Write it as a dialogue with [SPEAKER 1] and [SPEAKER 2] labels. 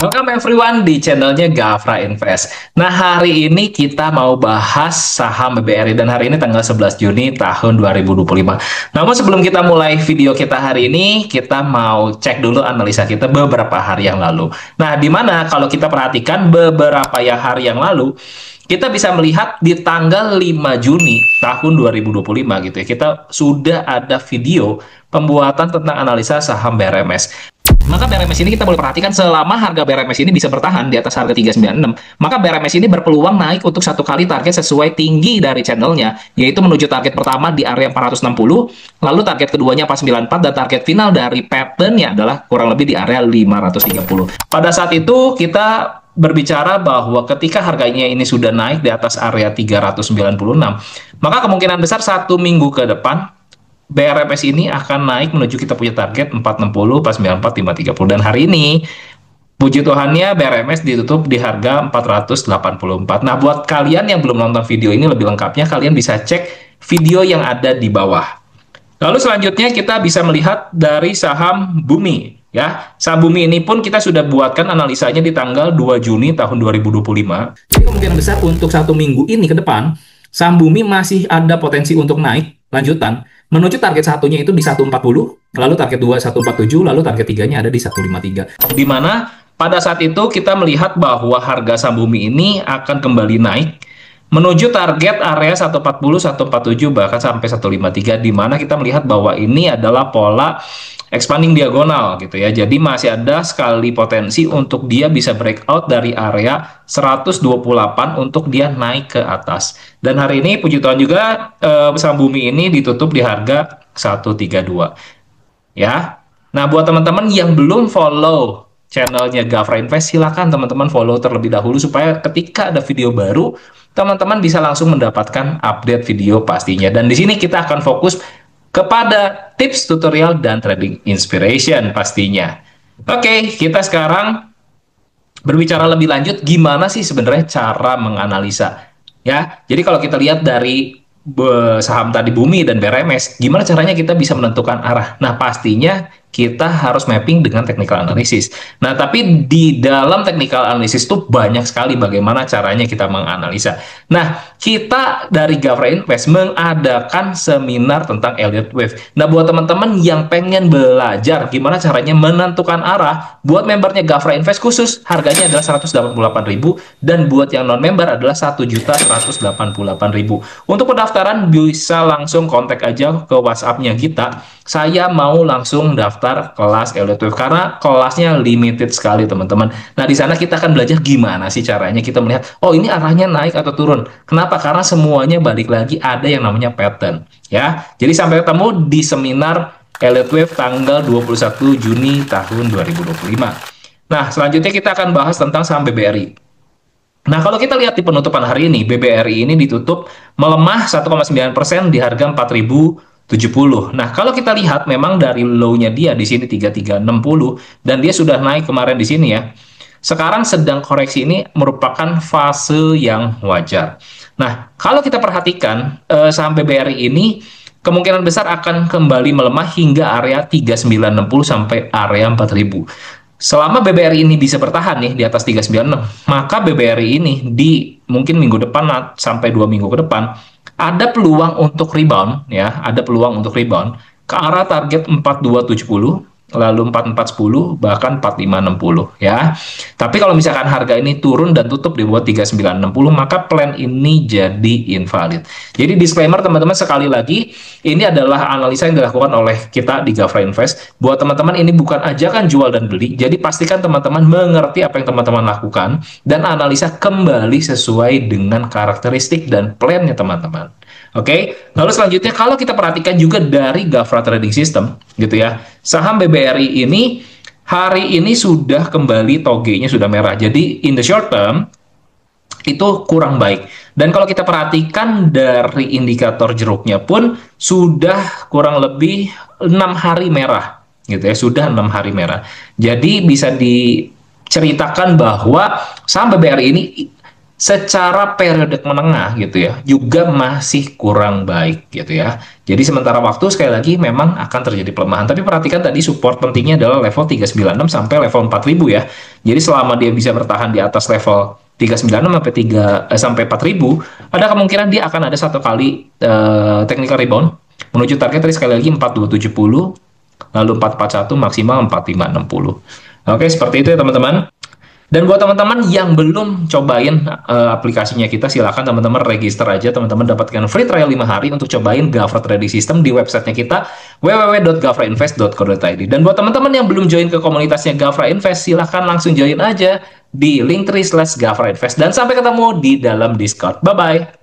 [SPEAKER 1] Welcome everyone di channelnya Gafra Invest. Nah, hari ini kita mau bahas saham BBRI dan hari ini tanggal 11 Juni tahun 2025. Namun sebelum kita mulai video kita hari ini, kita mau cek dulu analisa kita beberapa hari yang lalu. Nah, di mana kalau kita perhatikan beberapa hari yang lalu, kita bisa melihat di tanggal 5 Juni tahun 2025 gitu ya, kita sudah ada video pembuatan tentang analisa saham BRMS. Maka BRMS ini kita boleh perhatikan selama harga BRMS ini bisa bertahan di atas harga 396, maka BRMS ini berpeluang naik untuk satu kali target sesuai tinggi dari channelnya, yaitu menuju target pertama di area 460, lalu target keduanya 494, dan target final dari patternnya adalah kurang lebih di area 530. Pada saat itu kita berbicara bahwa ketika harganya ini sudah naik di atas area 396, maka kemungkinan besar satu minggu ke depan BRMS ini akan naik menuju kita punya target 460, 494, 530. Dan hari ini, puji Tuhannya BRMS ditutup di harga 484. Nah, buat kalian yang belum nonton video ini lebih lengkapnya, kalian bisa cek video yang ada di bawah. Lalu selanjutnya kita bisa melihat dari saham Bumi. Ya, saham Bumi ini pun kita sudah buatkan analisanya di tanggal 2 Juni tahun 2025. Jadi kemungkinan besar untuk satu minggu ini ke depan, saham Bumi masih ada potensi untuk naik lanjutan menuju target satunya itu di 140, lalu target 2 147, lalu target tiganya ada di 153. Di mana pada saat itu kita melihat bahwa harga saham Bumi ini akan kembali naik menuju target area 140, 147 bahkan sampai 153, di mana kita melihat bahwa ini adalah pola expanding diagonal gitu ya. Jadi masih ada sekali potensi untuk dia bisa breakout dari area 128 untuk dia naik ke atas. Dan hari ini puji Tuhan juga saham Bumi ini ditutup di harga 132. Ya. Nah, buat teman-teman yang belum follow channelnya Gafra Invest, silakan teman-teman follow terlebih dahulu supaya ketika ada video baru teman-teman bisa langsung mendapatkan update video pastinya. Dan di sini kita akan fokus kepada tips, tutorial, dan trading inspiration pastinya. Oke, kita sekarang berbicara lebih lanjut gimana sih sebenarnya cara menganalisa. Ya, jadi kalau kita lihat dari saham tadi Bumi dan BRMS, gimana caranya kita bisa menentukan arah? Nah, pastinya kita harus mapping dengan technical analysis. Nah, tapi di dalam technical analysis itu banyak sekali bagaimana caranya kita menganalisa. Nah, kita dari Gafra Invest mengadakan seminar tentang Elliott Wave. Nah, buat teman-teman yang pengen belajar gimana caranya menentukan arah, buat membernya Gafra Invest khusus harganya adalah 188.000, dan buat yang non-member adalah 1.188.000. Untuk pendaftaran bisa langsung kontak aja ke WhatsApp-nya kita. Saya mau langsung daftar kelas Elliott Wave karena kelasnya limited sekali, teman-teman. Nah, di sana kita akan belajar gimana sih caranya kita melihat, oh ini arahnya naik atau turun. Kenapa? Karena semuanya balik lagi ada yang namanya pattern. Ya, jadi sampai ketemu di seminar Elliott Wave tanggal 21 Juni tahun 2025. Nah, selanjutnya kita akan bahas tentang saham BBRI. Nah, kalau kita lihat di penutupan hari ini, BBRI ini ditutup melemah 1,9% di harga 4.070. Nah, kalau kita lihat memang dari low-nya dia di sini 3360 dan dia sudah naik kemarin di sini ya. Sekarang sedang koreksi, ini merupakan fase yang wajar. Nah, kalau kita perhatikan saham BBRI ini kemungkinan besar akan kembali melemah hingga area 3960 sampai area 4000. Selama BBRI ini bisa bertahan nih di atas 396, maka BBRI ini di mungkin minggu depan sampai 2 minggu ke depan ada peluang untuk rebound ya, ada peluang untuk rebound ke arah target 4270, lalu 4410, bahkan 4560 ya. Tapi kalau misalkan harga ini turun dan tutup di bawah 3960, maka plan ini jadi invalid. Jadi disclaimer teman-teman, sekali lagi ini adalah analisa yang dilakukan oleh kita di Gafra Invest. Buat teman-teman ini bukan ajakan jual dan beli. Jadi pastikan teman-teman mengerti apa yang teman-teman lakukan dan analisa kembali sesuai dengan karakteristik dan plannya teman-teman. Oke, lalu selanjutnya kalau kita perhatikan juga dari Gafra Trading System gitu ya, saham BBRI ini hari ini sudah kembali togenya sudah merah. Jadi in the short term itu kurang baik. Dan kalau kita perhatikan dari indikator jeruknya pun sudah kurang lebih 6 hari merah gitu ya, sudah 6 hari merah. Jadi bisa diceritakan bahwa saham BBRI ini secara periode menengah gitu ya, juga masih kurang baik gitu ya. Jadi sementara waktu sekali lagi memang akan terjadi pelemahan. Tapi perhatikan tadi support pentingnya adalah level 396 sampai level 4000 ya. Jadi selama dia bisa bertahan di atas level 396 sampai 4000, ada kemungkinan dia akan ada satu kali technical rebound menuju target tadi sekali lagi 4270, lalu 441 maksimal 4560. Oke, seperti itu ya teman-teman. Dan buat teman-teman yang belum cobain aplikasinya kita, silakan teman-teman register aja, teman-teman dapatkan free trial 5 hari untuk cobain Gavra Trading System di websitenya kita www.gavrainvest.co.id. Dan buat teman-teman yang belum join ke komunitasnya Gavra Invest, silahkan langsung join aja di linktree/Gavra Invest. Dan sampai ketemu di dalam Discord. Bye-bye!